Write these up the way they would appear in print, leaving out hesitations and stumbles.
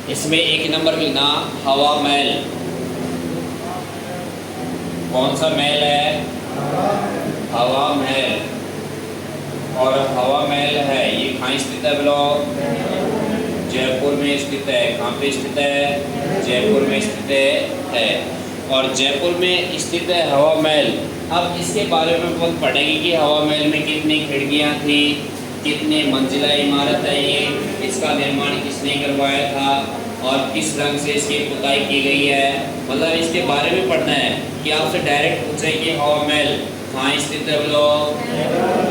इसमें एक नंबर में लिखना हवा महल। कौन सा महल है? हवा महल। और हवा महल है ये कहाँ स्थित है ब्लॉक? जयपुर में स्थित है। कहाँ पे स्थित है? जयपुर में स्थित है। और जयपुर में स्थित है हवा महल। अब इसके बारे में बहुत पढ़ेंगे कि हवा महल में कितनी खिड़कियाँ थी, कितने मंजिला इमारत है ये, इसका निर्माण किसने करवाया था और किस रंग से इसकी पुताई की गई है। मतलब इसके बारे में पढ़ना है कि आपसे डायरेक्ट पूछे कि हवा महल कहाँ स्थित है बोलो?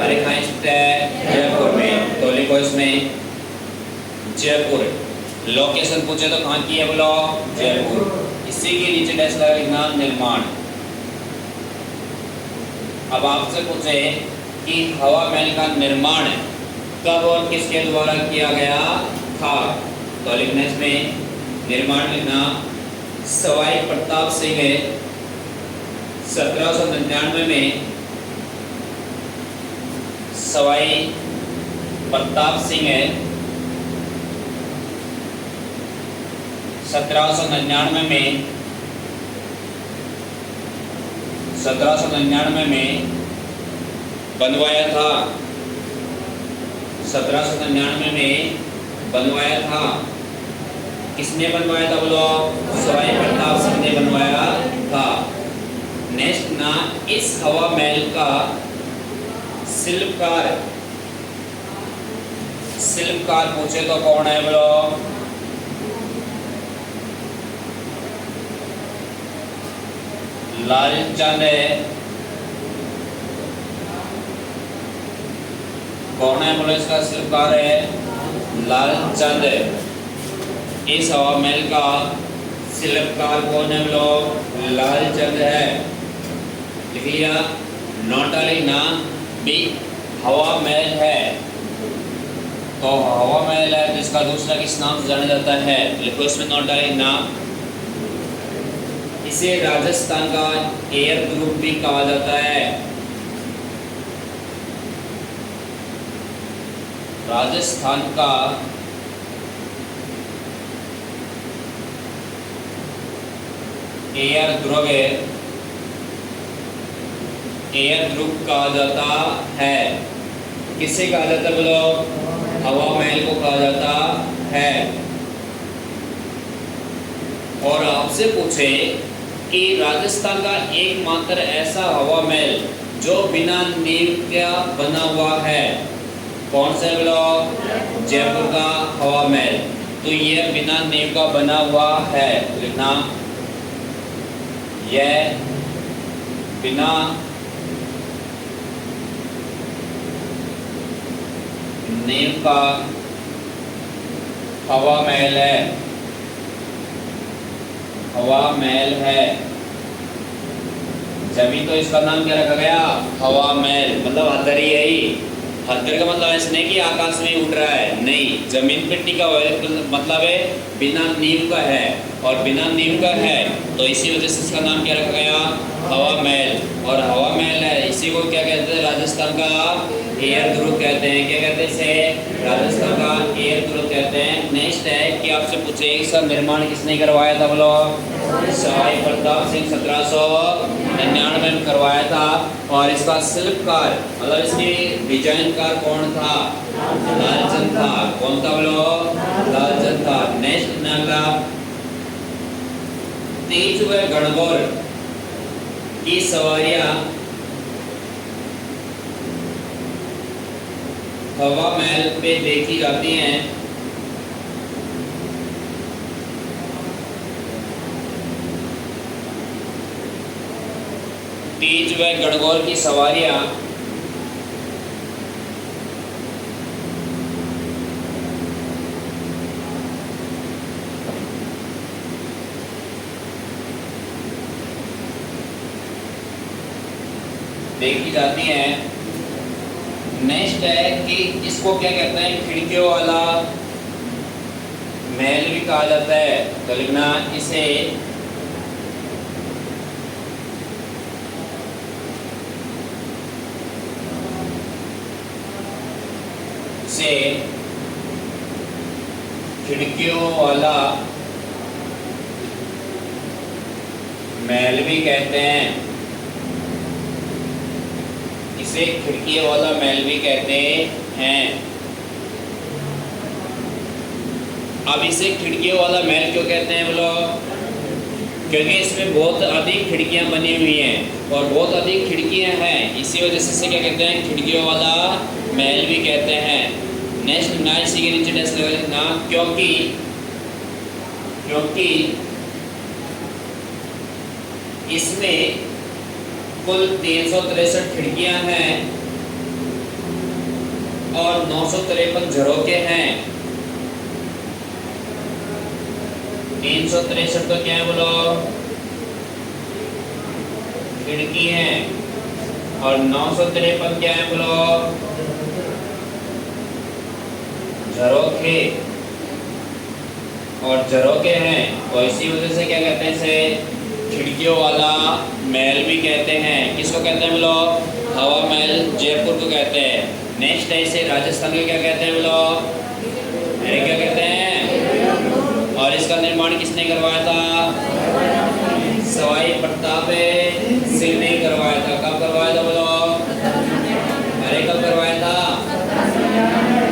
अरे कहाँ स्थित है? जयपुर में। तो लिखो इसमें जयपुर। लोकेशन पूछे तो कहाँ की है बोलो? जयपुर। इसी के नीचे डैश लगेगा निर्माण। अब आपसे पूछे कि हवा महल का निर्माण कब और किसके द्वारा किया गया था, तो लिखना इसमें निर्माण लिखना सवाई प्रताप सिंह 1799 में। सवाई प्रताप सिंह 1799 में 1799 में बनवाया था। 1799 में बनवाया था। किसने बनवाया था बोलो? सवाई प्रताप सिंह ने बनवाया था। नेक्स्ट ना, इस हवा महल का शिल्पकार पूछे तो कौन है बोलो? लालचंद है। कौन है बोलो? इसका शिल्पकार है लालचंद। इस हवा महल का शिल्पकार कौन है बोलो? लालचंद है। लिख लिया? नोटा लिखना भी हवा महल है। तो हवा महल है जिसका दूसरा किस नाम से जाना जाता है? लिखो इसमें नोटा लिखना। इसे राजस्थान का एयर ग्रुप भी कहा जाता है। राजस्थान का एयर ग्रुप कहा जाता है। किसे कहा जाता है बोलो? हवा महल को कहा जाता है। और आपसे पूछे कि राजस्थान का एकमात्र ऐसा हवा महल जो बिना नींव का बना हुआ है, कौन सा बोलो? जयपुर का हवा महल। तो यह बिना नींव का बना हुआ है। लिखना यह बिना नींव का हवा महल है। हवा महल है। जमीन तो इसका नाम क्या रखा गया? हवा महल। मतलब हदर ही है ही। हदर का मतलब ऐसा नहीं कि आकाश में उड़ रहा है, नहीं, जमीन पे टिका हुआ है। मतलब है बिना नींव का है। और बिना नींव का है तो इसी वजह से इसका नाम क्या रखा गया? हवा महल। और हवा महल है, इसी को क्या कहते हैं? राजस्थान का एयर ग्रुप कहते हैं। क्या कहते हैं इसे? राजस्थान का एयर ग्रुप कहते हैं। नेक्स्ट है कि आपसे पूछे इसका निर्माण किसने करवाया था बोलो? सवाई प्रताप सिंह 1799 में करवाया था। और इसका शिल्पकार मतलब इसकी डिजाइनकार कौन था? लालचंद था। कौन था बोलो? लालचंद था। नेक्स्ट अगला, तेज व गणगौर की सवारियां हवा महल पे देखी जाती हैं। तेज व गणगौर की सवारियां देखी जाती हैं। नेक्स्ट है कि इसको क्या कहते हैं? खिड़कियों वाला महल भी कहा जाता है। तो लिखना इसे खिड़कियों वाला महल भी कहते हैं। इसे खिड़कियों वाला महल भी कहते हैं। अब इसे खिड़कियों वाला महल क्यों कहते हैं बोलो? क्योंकि इसमें बहुत अधिक खिड़कियां बनी हुई हैं और बहुत अधिक खिड़कियां हैं, इसी वजह से इसे क्या कहते हैं? खिड़कियों वाला महल भी कहते हैं। नेक्स्ट ना इसी के नीचे नेक्स्ट लिखना, क्योंकि इसमें कुल 363 खिड़कियां हैं और 953 झरोखे हैं। 363 तो क्या है बोलो? खिड़की है और 953 क्या है बोलो? झरोखे और झरोखे हैं। तो इसी वजह से क्या कहते हैं? इसे खिड़कियों वाला महल भी कहते हैं। किसको कहते हैं बोलो? हवा महल जयपुर को कहते हैं। नेक्स्ट है इसे राजस्थान को क्या कहते हैं बोलो? अरे क्या कहते हैं? और इसका निर्माण किसने करवाया था? सवाई प्रताप सिंह ने करवाया था। कब करवाया था बोलो? अरे कब करवाया था?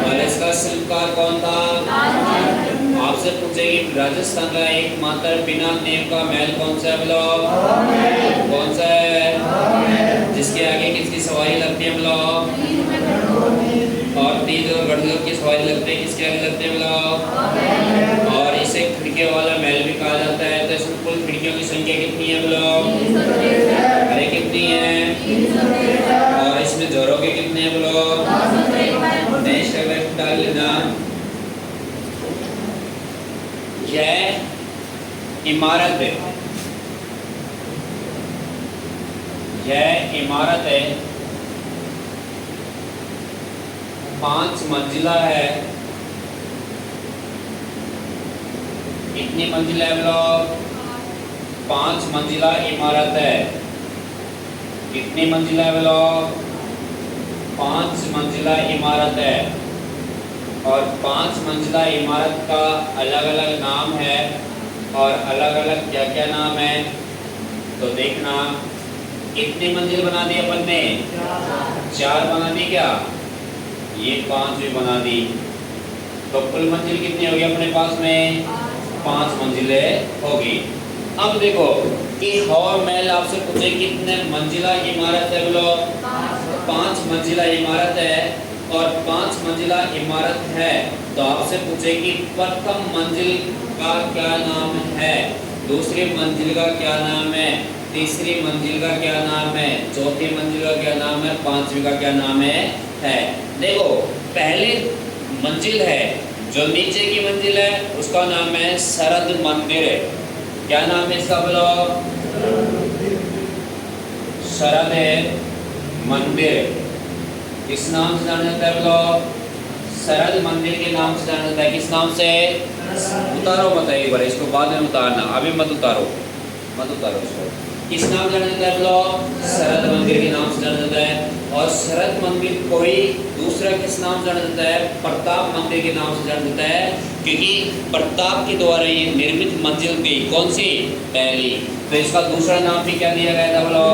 और इसका शिल्पकार कौन था? आपसे पूछेगी राजस्थान का एकमात्र बिना नेम का महल कौन सा है बोलो? कौन सा है? जिसके आगे किसकी सवारी लगती है बोलो? और तीज और गढ़ की सवारी लगती है, किसके आगे लगती है बोलो? और इसे खिड़कियों वाला महल भी कहा जाता है। तो इसमें कुल खिड़कियों की संख्या कितनी है बोलो? अरे कितनी है? और इसमें झरोखे कितने हैं बोलो? नेक्स्ट अगर डाल लेना, यह इमारत है, यह इमारत है 5 मंजिला है। कितनी मंजिला है बोलो? 5 मंजिला इमारत है। कितनी मंजिला है बोलो? 5 मंजिला इमारत है। और 5 मंजिला इमारत का अलग अलग नाम है और अलग अलग क्या क्या नाम है तो देखना। कितनी मंजिल बना दी अपन ने? 4 बना दी क्या? ये 5 भी बना दी। तो कुल मंजिल कितनी होगी अपने पास में? 5 मंजिलें होगी। अब देखो कि हवा महल आपसे पूछे कितने मंजिला इमारत है बोलो? 5 मंजिला इमारत है। और 5 मंजिला इमारत है तो आपसे पूछे कि प्रथम मंजिल का क्या नाम है, दूसरी मंजिल का क्या नाम है, तीसरी मंजिल का क्या नाम है, चौथी मंजिल का क्या नाम है, पांचवी का क्या नाम है। देखो पहले मंजिल है जो नीचे की मंजिल है उसका नाम है शरद मंदिर। क्या नाम है इसका बोलो? शरद मंदिर। किस नाम से जाना जाता है बोलो? शरद मंदिर के नाम से जाना जाता है। किस नाम से? उतारो मत एक बार इसको, बाद में उतारना, अभी मत उतारो इसको। किस नाम से जाना जाता है बोलो? शरद मंदिर के नाम से जाना जाता है। और शरद मंदिर कोई दूसरा किस नाम से जाना जाता है? प्रताप मंदिर के नाम से जाना जाता है, क्योंकि प्रताप के द्वारा ये निर्मित मंजिल थी। कौन सी? पहली। तो इसका दूसरा नाम भी क्या दिया गया था बोलो?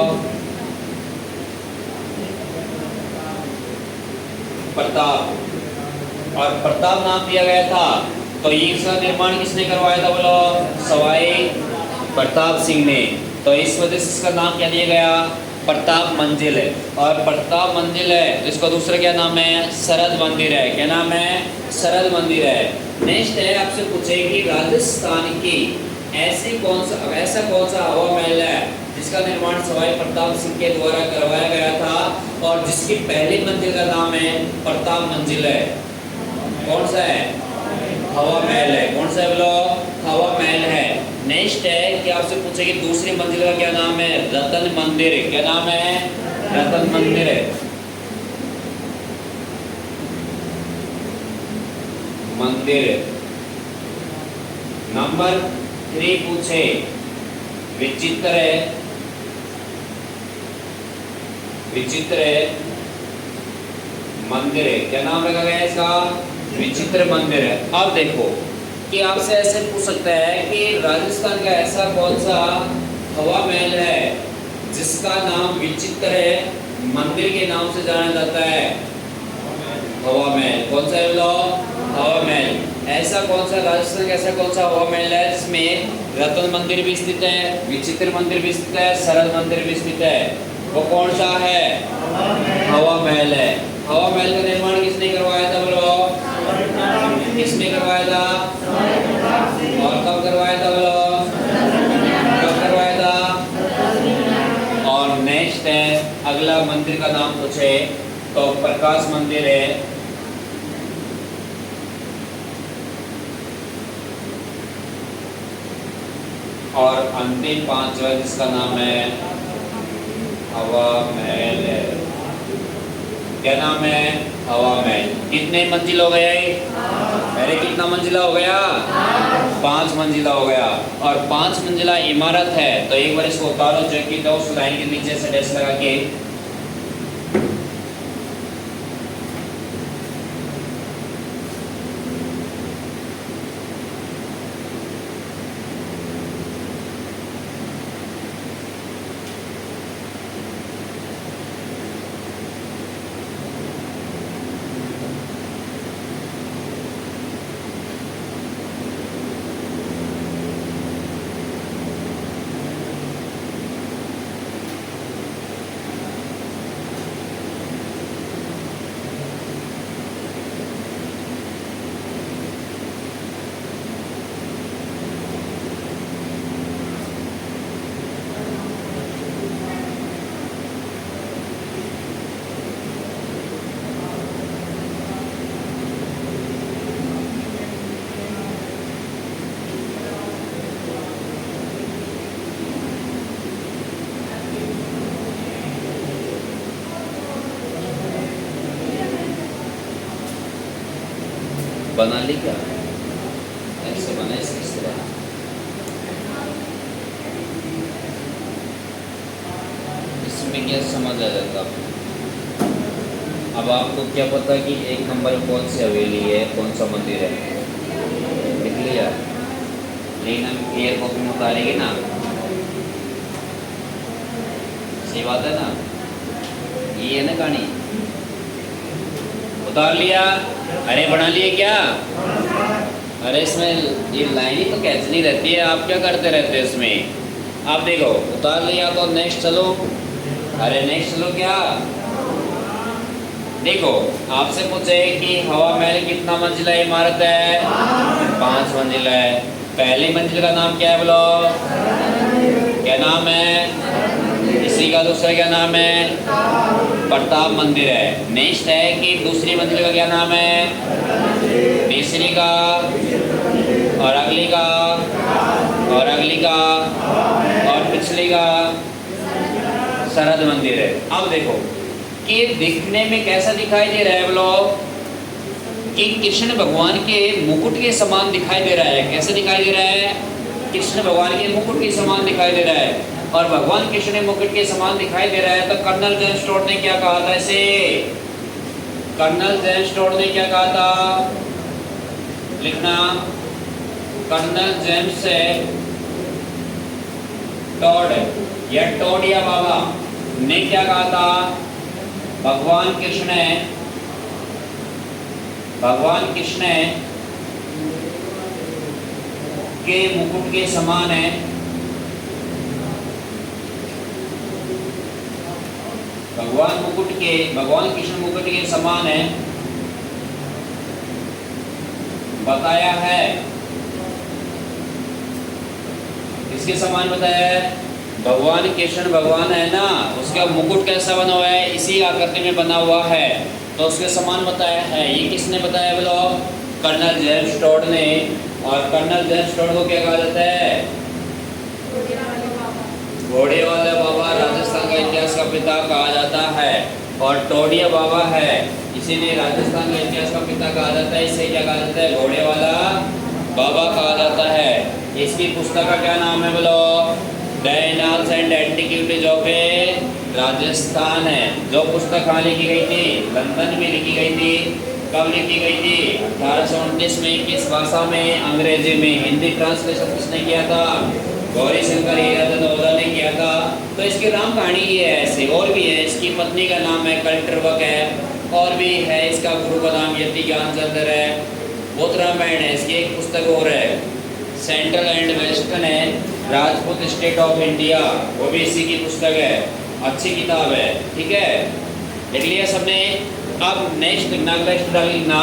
प्रताप। और प्रताप नाम दिया गया था। तो ये इसका निर्माण किसने करवाया था बोलो? सवाई प्रताप सिंह ने। तो इस वजह से इसका नाम क्या दिया गया? प्रताप मंजिल है। और प्रताप मंजिल है तो इसका दूसरा क्या नाम है? शरद मंदिर है। क्या नाम है? शरद मंदिर है। नेक्स्ट है आपसे पूछेगी राजस्थान की ऐसा कौन सा हवा महल है जिसका निर्माण सवाई प्रताप सिंह के द्वारा करवाया गया था और जिसकी पहली मंजिल का नाम है प्रताप मंजिल है। कौन सा है? हवा महल है। कौन सा है बोलो? हवा महल है। नेक्स्ट है कि आपसे पूछेगी दूसरी मंजिल का क्या नाम है? रतन मंदिर। क्या नाम है? रतन मंदिर है। मंदिर। नंबर 3 पूछे विचित्र मंदिर है। क्या नाम रखा गया है इसका? विचित्र मंदिर है। अब देखो कि आपसे ऐसे पूछ सकता है कि राजस्थान का ऐसा कौन सा हवा महल है जिसका नाम विचित्र मंदिर के नाम से जाना जाता है? हवा महल। कौन सा है बोलो? हवा महल। ऐसा कौन सा राजस्थान का ऐसा कौन सा हवा महल है जिसमें रत्न मंदिर भी स्थित है, विचित्र मंदिर भी स्थित है, सरल मंदिर भी स्थित है? वो कौन सा है? हवा महल है। हवा महल का निर्माण किसने करवाया था बोलो? किसने करवाया था और कब करवाया था बोलो? कब करवाया था? और नेक्स्ट है, अगला मंदिर का नाम पूछे तो प्रकाश मंदिर है। और अंतिम पांचवा जिसका नाम है हवा महल है। क्या नाम है? हवा महल। कितने मंजिल हो गए? पहले कितना मंजिला हो गया? 5 मंजिला हो गया। और 5 मंजिला इमारत है तो एक बार इसको उतारो, जो कि दो लाइन के नीचे से डैश लगा के बना ली क्या? ऐसे बना इस तरह। इसमें क्या समझ आ जाता आपको? अब आपको क्या पता कि 1 नंबर कौन सी हवेली है, कौन सा मंदिर है? लिख लिया। लेकिन हम क्लियर कॉपी में उतारेंगे ना, सही बात है ना? ये है ना कहानी। उतार लिया? अरे बना लिए क्या? अरे इसमें ये लाइन ही तो कैच नहीं रहती है, आप क्या करते रहते हैं इसमें? आप देखो उतार लिया तो नेक्स्ट चलो। अरे नेक्स्ट चलो क्या? देखो आपसे पूछे कि हवा महल कितना मंजिला इमारत है? 5 मंजिला है। पहली मंजिल का नाम क्या है बोलो? क्या नाम है? इसी का दूसरा क्या नाम है? प्रताप मंदिर है। नेक्स्ट है कि दूसरी मंजिल का क्या नाम है? तीसरी का, और अगली का, और अगली का, और पिछली का सरद मंदिर है। अब देखो कि दिखने में कैसा दिखाई दे रहा है बोलो? कि कृष्ण भगवान के मुकुट के समान दिखाई दे रहा है। कैसे दिखाई दे रहा है? कृष्ण भगवान के मुकुट के समान दिखाई दे रहा है। और भगवान कृष्ण के मुकुट के समान दिखाई दे रहा है तो कर्नल जेम्स टोड ने क्या कहा था इसे? कर्नल जेम्स टोड ने क्या कहा था? लिखना, कर्नल जेम्स टोड या टोडिया बाबा ने क्या कहा था? भगवान कृष्ण के मुकुट के समान है। भगवान कृष्ण मुकुट के समान है बताया है। किसके समान बताया है? भगवान कृष्ण भगवान है ना, उसका मुकुट कैसा बना हुआ है? इसी आकृति में बना हुआ है तो उसके समान बताया है। ये किसने बताया बोलो? कर्नल जेम्स टोड ने। और कर्नल जेम्स टोड को क्या कहा जाता है? घोड़े वाला बाबा, राजस्थान का इतिहास का पिता कहा जाता है। और टोडिया बाबा है, इसीलिए राजस्थान का इतिहास का पिता कहा जाता है। इसे क्या कहा जाता है? घोड़े वाला बाबा कहा जाता है। इसकी पुस्तक का क्या नाम है बोलो? The annals and antiquities of Rajasthan है। जो पुस्तक कहाँ लिखी गई थी? लंदन में लिखी गई थी। कब लिखी गई थी? 1829 में। किस भाषा में? अंग्रेजी में। हिंदी ट्रांसलेशन किसने किया था? गौरी शंकर हीरानंद ने किया था। तो इसकी राम कहानी ये है, ऐसे और भी है। इसकी पत्नी का नाम है कल्टरवक है, और भी है। इसका गुरु का नाम यति ज्ञानचंद्र है। बहुत रामायण है। इसकी एक पुस्तक और है, सेंट्रल एंड वेस्टर्न है, राजपूत स्टेट ऑफ इंडिया, वो भी इसी की पुस्तक है। अच्छी किताब है, ठीक है। लिख लिया सबने? अब नेक्स्ट लिखना, अगला स्टूडेंट लिखना,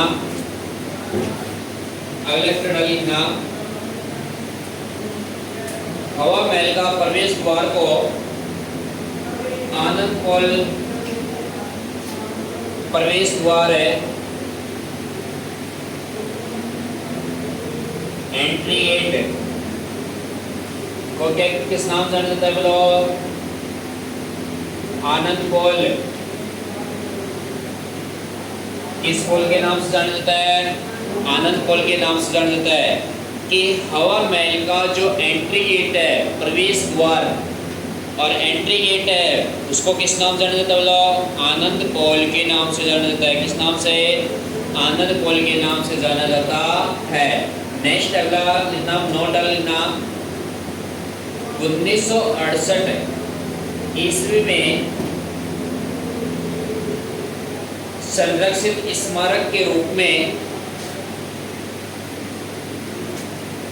अगला स्टूडेंट लिखना। हवा महल का प्रवेश द्वार को आनंद पॉल प्रवेश द्वार है, एंट्री गेट को क्या किस नाम से जाना जाता है? बोलो। आनंद पॉल किस पॉल के नाम से जाना जाता है? आनंद पॉल के नाम से जाना जाता है। कि हवा महल का जो एंट्री गेट है, प्रवेश द्वार और एंट्री गेट है, उसको किस नाम से जाना जाता है? बोलो। आनंद पॉल के नाम से जाना जाता है। किस नाम से? आनंद पॉल के नाम से जाना जाता है। नेक्स्ट अगला लिखना, नोट लिखना। 1968 ईस्वी में संरक्षित स्मारक के रूप में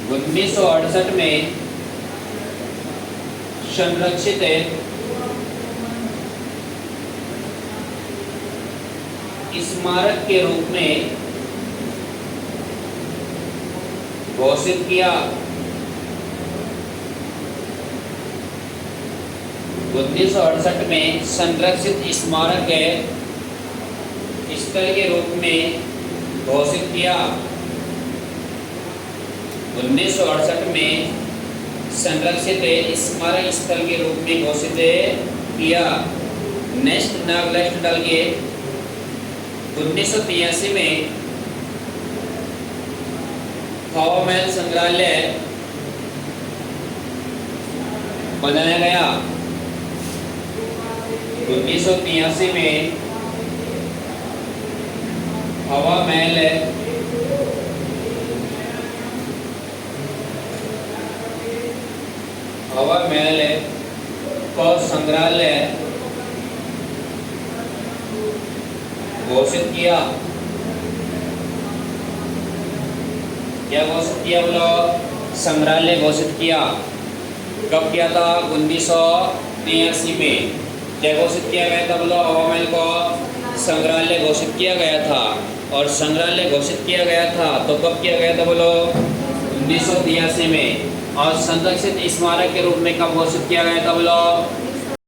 1968 में संरक्षित स्मारक के रूप में घोषित किया। 1968 में संरक्षित स्मारक स्थल के रूप में घोषित किया। 1968 में संरक्षित स्मारक स्थल के रूप में घोषित किया। नेक्स्ट नागलेस्ट डाल के 1983 में हवा महल संग्रहालय बनाया गया। 1983 में हवा महल को संग्रहालय घोषित किया। क्या घोषित किया? बोलो। संग्रहालय घोषित किया। कब किया था? 1983 में। क्या घोषित किया गया था? बोलो। हवा महल को संग्रहालय घोषित किया गया था। और संग्रहालय घोषित किया गया था तो कब किया गया था? बोलो। 1983 में। और संरक्षित स्मारक के रूप में कब घोषित किया गया था? बोलो।